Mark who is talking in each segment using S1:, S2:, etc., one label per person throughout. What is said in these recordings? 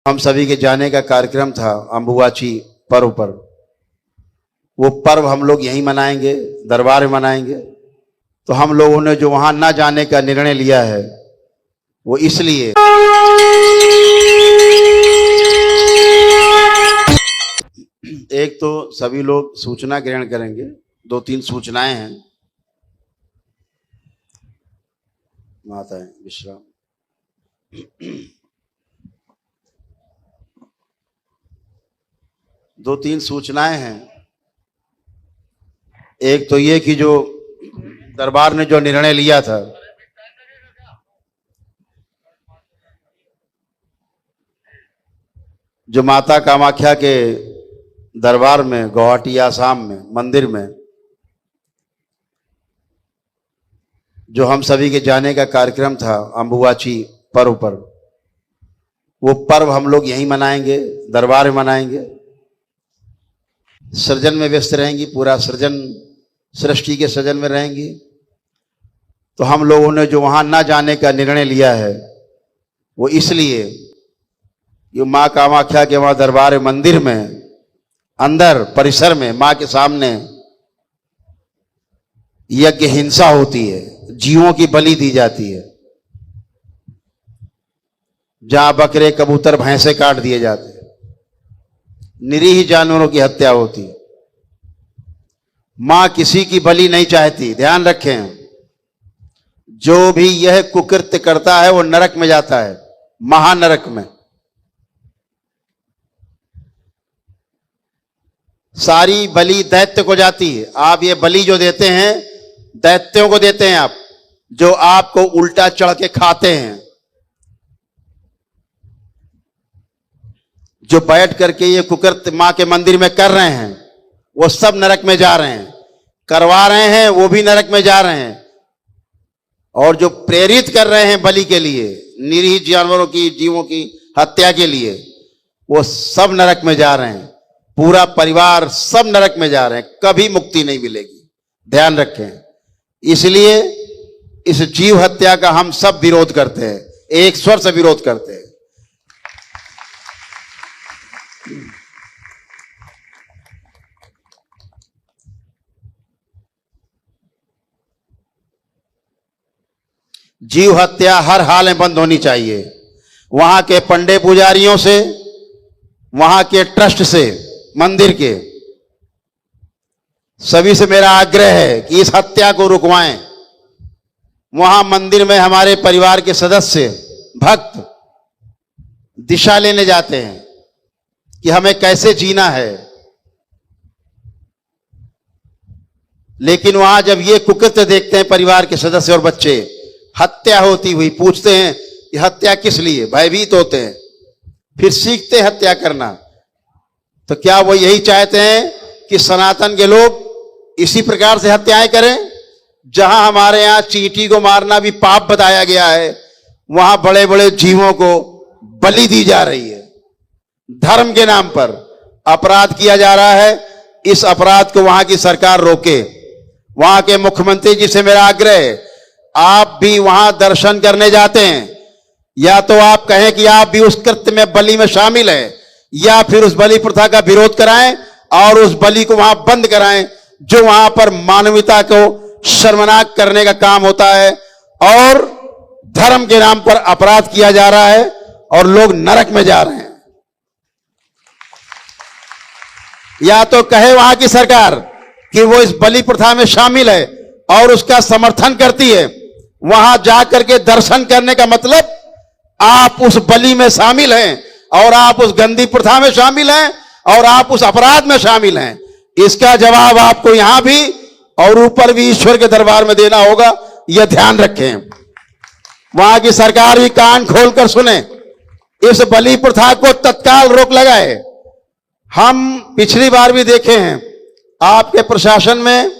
S1: हम सभी के जाने का कार्यक्रम था अंबुबाची पर्व पर। वो पर्व हम लोग यहीं मनाएंगे, दरबार में मनाएंगे। तो हम लोगों ने जो वहां ना जाने का निर्णय लिया है वो इसलिए एक तो सभी लोग सूचना ग्रहण करेंगे, 2-3 सूचनाएं हैं। माता है विश्राम। दो तीन सूचनाएं हैं। एक तो ये कि जो दरबार ने जो निर्णय लिया था, जो माता कामाख्या के दरबार में गुवाहाटी आसाम में मंदिर में जो हम सभी के जाने का कार्यक्रम था अंबुबाची पर्व पर, वो पर्व हम लोग यहीं मनाएंगे, दरबार में मनाएंगे। सृजन में व्यस्त रहेंगी, पूरा सृजन सृष्टि के सृजन में रहेंगी। तो हम लोगों ने जो वहां ना जाने का निर्णय लिया है वो इसलिए ये माँ कामाख्या के वहां दरबार मंदिर में अंदर परिसर में माँ के सामने यज्ञ हिंसा होती है, जीवों की बलि दी जाती है, जहां बकरे कबूतर भैंसे काट दिए जाते हैं, निरीह जानवरों की हत्या होती है। मां किसी की बलि नहीं चाहती। ध्यान रखें, जो भी यह कुकृत्य करता है वो नरक में जाता है, महानरक में। सारी बलि दैत्य को जाती है। आप ये बलि जो देते हैं दैत्यों को देते हैं, आप जो आपको उल्टा चढ़ के खाते हैं, जो बैठ करके ये कुकृत्य मां के मंदिर में कर रहे हैं वो सब नरक में जा रहे हैं। करवा रहे हैं वो भी नरक में जा रहे हैं, और जो प्रेरित कर रहे हैं बलि के लिए, निरीह जानवरों की जीवों की हत्या के लिए, वो सब नरक में जा रहे हैं। पूरा परिवार सब नरक में जा रहे हैं, कभी मुक्ति नहीं मिलेगी। ध्यान रखें। इसलिए इस जीव हत्या का हम सब विरोध करते हैं, एक स्वर से विरोध करते हैं। जीव हत्या हर हाल में बंद होनी चाहिए। वहां के पंडे पुजारियों से, वहां के ट्रस्ट से, मंदिर के सभी से मेरा आग्रह है कि इस हत्या को रुकवाएं। वहां मंदिर में हमारे परिवार के सदस्य भक्त दिशा लेने जाते हैं कि हमें कैसे जीना है, लेकिन वहां जब ये कुकृत्य देखते हैं परिवार के सदस्य और बच्चे, हत्या होती हुई, पूछते हैं कि हत्या किस लिए, भयभीत होते हैं, फिर सीखते हत्या करना। तो क्या वो यही चाहते हैं कि सनातन के लोग इसी प्रकार से हत्याएं करें? जहां हमारे यहां चींटी को मारना भी पाप बताया गया है, वहां बड़े बड़े जीवों को बलि दी जा रही है। धर्म के नाम पर अपराध किया जा रहा है। इस अपराध को वहां की सरकार रोके। वहां के मुख्यमंत्री जी से मेरा आग्रह है, आप भी वहां दर्शन करने जाते हैं, या तो आप कहें कि आप भी उस कृत्य में बलि में शामिल हैं, या फिर उस बलि प्रथा का विरोध कराएं और उस बलि को वहां बंद कराएं, जो वहां पर मानवता को शर्मनाक करने का काम होता है और धर्म के नाम पर अपराध किया जा रहा है और लोग नरक में जा रहे हैं। या तो कहे वहां की सरकार कि वो इस बलि प्रथा में शामिल है और उसका समर्थन करती है। वहां जाकर के दर्शन करने का मतलब आप उस बलि में शामिल हैं और आप उस गंदी प्रथा में शामिल हैं और आप उस अपराध में शामिल हैं। इसका जवाब आपको यहां भी और ऊपर भी ईश्वर के दरबार में देना होगा, यह ध्यान रखें। वहां की सरकार भी कान खोलकर सुने, इस बलि प्रथा को तत्काल रोक लगाए। हम पिछली बार भी देखे हैं, आपके प्रशासन में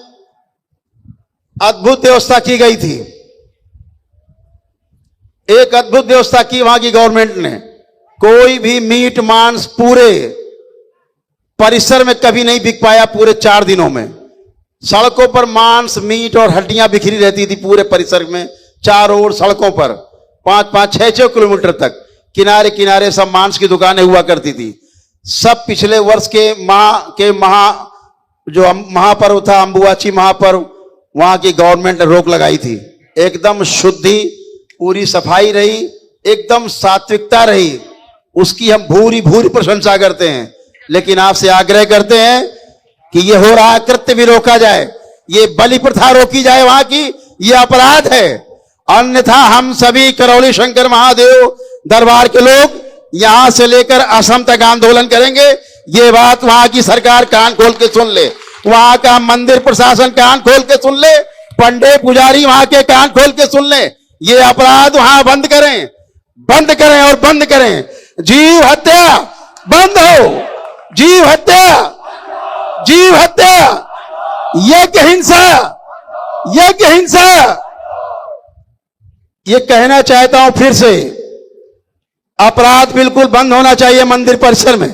S1: अद्भुत व्यवस्था की गई थी। एक अद्भुत व्यवस्था की वहां की गवर्नमेंट ने। कोई भी मीट मांस पूरे परिसर में कभी नहीं बिक पाया। पूरे 4 दिनों में सड़कों पर मांस, मीट और हड्डियां बिखरी रहती थी पूरे परिसर में, चारों ओर सड़कों पर 5-5, 6-6 किलोमीटर तक। किनारे किनारे सब मांस की दुकानें हुआ करती थी। सब पिछले वर्ष के महापर्व था, अंबुबाची महापर्व, वहां की गवर्नमेंट ने रोक लगाई थी। एकदम शुद्धि, पूरी सफाई रही, एकदम सात्विकता रही, उसकी हम भूरी भूरी प्रशंसा करते हैं। लेकिन आपसे आग्रह करते हैं कि ये हो रहा कृत्य भी रोका जाए, ये बलि प्रथा रोकी जाए वहां की, ये अपराध है। अन्यथा हम सभी करौली शंकर महादेव दरबार के लोग यहां से लेकर असम तक आंदोलन करेंगे। ये बात वहां की सरकार कान खोल के सुन ले, वहां का मंदिर प्रशासन कान खोल के सुन ले, पंडित पुजारी वहां के कान खोल के सुन ले। ये अपराध वहां बंद करें, बंद करें और बंद करें। जीव हत्या बंद हो, जीव हत्या, जीव हत्या, यज्ञ हिंसा, यज्ञ हिंसा। ये कहना चाहता हूं फिर से, अपराध बिल्कुल बंद होना चाहिए मंदिर परिसर में।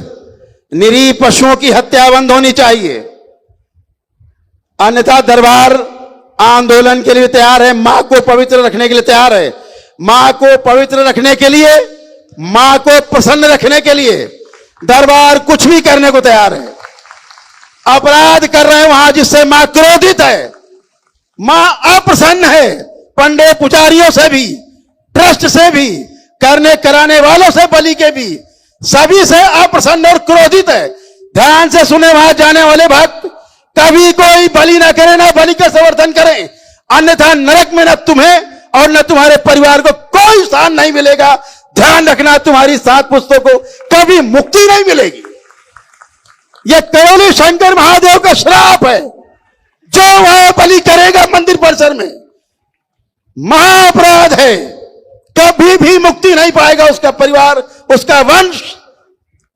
S1: निरीह पशुओं की हत्या बंद होनी चाहिए, अन्यथा दरबार आंदोलन के लिए तैयार है, मां को पवित्र रखने के लिए तैयार है। मां को पवित्र रखने के लिए, मां को प्रसन्न रखने के लिए दरबार कुछ भी करने को तैयार है। अपराध कर रहे हैं वहां जिससे मां क्रोधित है, मां अप्रसन्न है। पंडित पुजारियों से भी, ट्रस्ट से भी, करने कराने वालों से, बलि के भी, सभी से अप्रसन्न और क्रोधित है। ध्यान से सुने वहां जाने वाले भक्त, कभी कोई बलि ना करे, ना बलि का समर्थन करें, अन्यथा नरक में न तुम्हें और न तुम्हारे परिवार को कोई स्थान नहीं मिलेगा। ध्यान रखना, तुम्हारी 7 पुस्तों को कभी मुक्ति नहीं मिलेगी। यह करौली शंकर महादेव का श्राप है। जो वह बलि करेगा मंदिर परिसर में, महाअपराध है, कभी भी मुक्ति नहीं पाएगा उसका परिवार, उसका वंश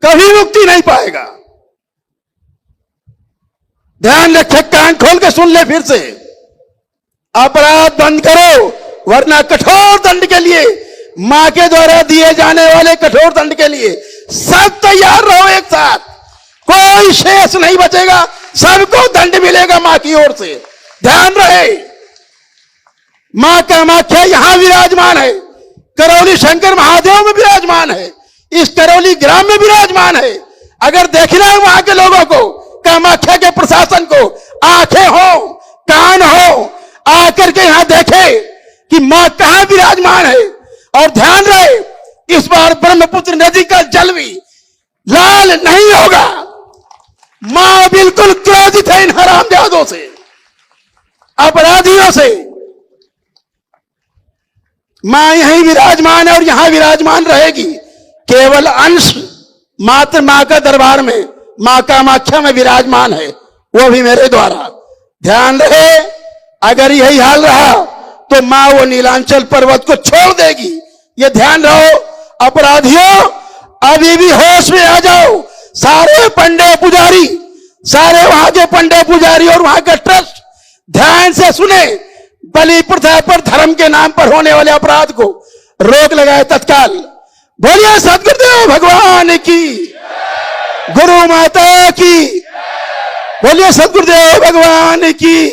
S1: कभी मुक्ति नहीं पाएगा। ध्यान रखे, कान खोल के सुन ले फिर से, अपराध बंद करो, वरना कठोर दंड के लिए, मां के द्वारा दिए जाने वाले कठोर दंड के लिए सब तैयार रहो एक साथ। कोई शेष नहीं बचेगा, सबको दंड मिलेगा मां की ओर से। ध्यान रहे, मां कामाख्या यहां विराजमान है, करौली शंकर महादेव में विराजमान है, इस करौली ग्राम में विराजमान है। अगर देखना है वहां के लोगों को, कामाख्या के प्रशासन को, आंखें हो, कान हो, आकर के यहां देखे कि मां कहां विराजमान है। और ध्यान रहे, इस बार ब्रह्मपुत्र नदी का जल भी लाल नहीं होगा। मां बिल्कुल क्रोधित है इन हरामजादों से, अपराधियों से। मां यहीं विराजमान है और यहां विराजमान रहेगी। केवल अंश मात्र मां का दरबार में, मां कामाख्या में विराजमान है, वो भी मेरे द्वारा। ध्यान रहे, अगर यही हाल रहा तो मां वो नीलांचल पर्वत को छोड़ देगी। ये ध्यान रहो। अपराधियों, अभी भी होश में आ जाओ। सारे पंडित पुजारी, सारे वहां के पंडित पुजारी और वहां का ट्रस्ट ध्यान से सुने। बलि प्रथा पर, धर्म के नाम पर होने वाले अपराध को रोक लगाए तत्काल। बोलिए सद्गुरुदेव भगवान की, गुरु माता की। बोलिए सद्गुरुदेव भगवान की,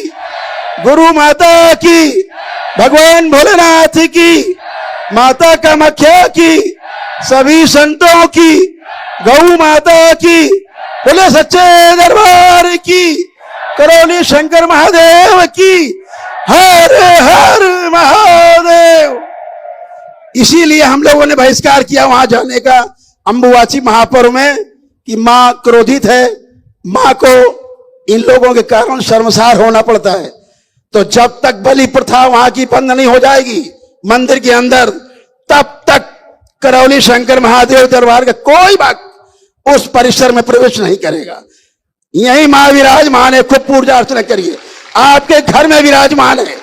S1: गुरु माता की, भगवान भोलेनाथ की, माता कामाख्या की, सभी संतों की, गौ माता की। बोले सच्चे दरबार की, करौली शंकर महादेव की। हर हर महादेव। इसीलिए हम लोगों ने बहिष्कार किया वहां जाने का अंबुबाची महापर्व में कि मां क्रोधित है, मां को इन लोगों के कारण शर्मसार होना पड़ता है। तो जब तक बलि प्रथा वहां की बंद नहीं हो जाएगी मंदिर के अंदर, तब तक करौली शंकर महादेव दरबार का कोई भक्त उस परिसर में प्रवेश नहीं करेगा। यही मां विराजमान है, खूब पूजा अर्चना करिए। आपके घर में विराजमान है,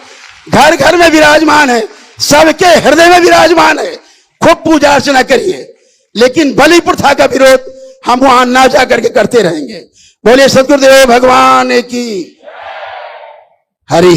S1: घर घर में विराजमान है, सबके हृदय में विराजमान है। खूब पूजा अर्चना करिए, लेकिन बलि प्रथा का विरोध हम वहां ना जाकर के करते रहेंगे। बोलिए सद्गुरुदेव भगवान की। हरि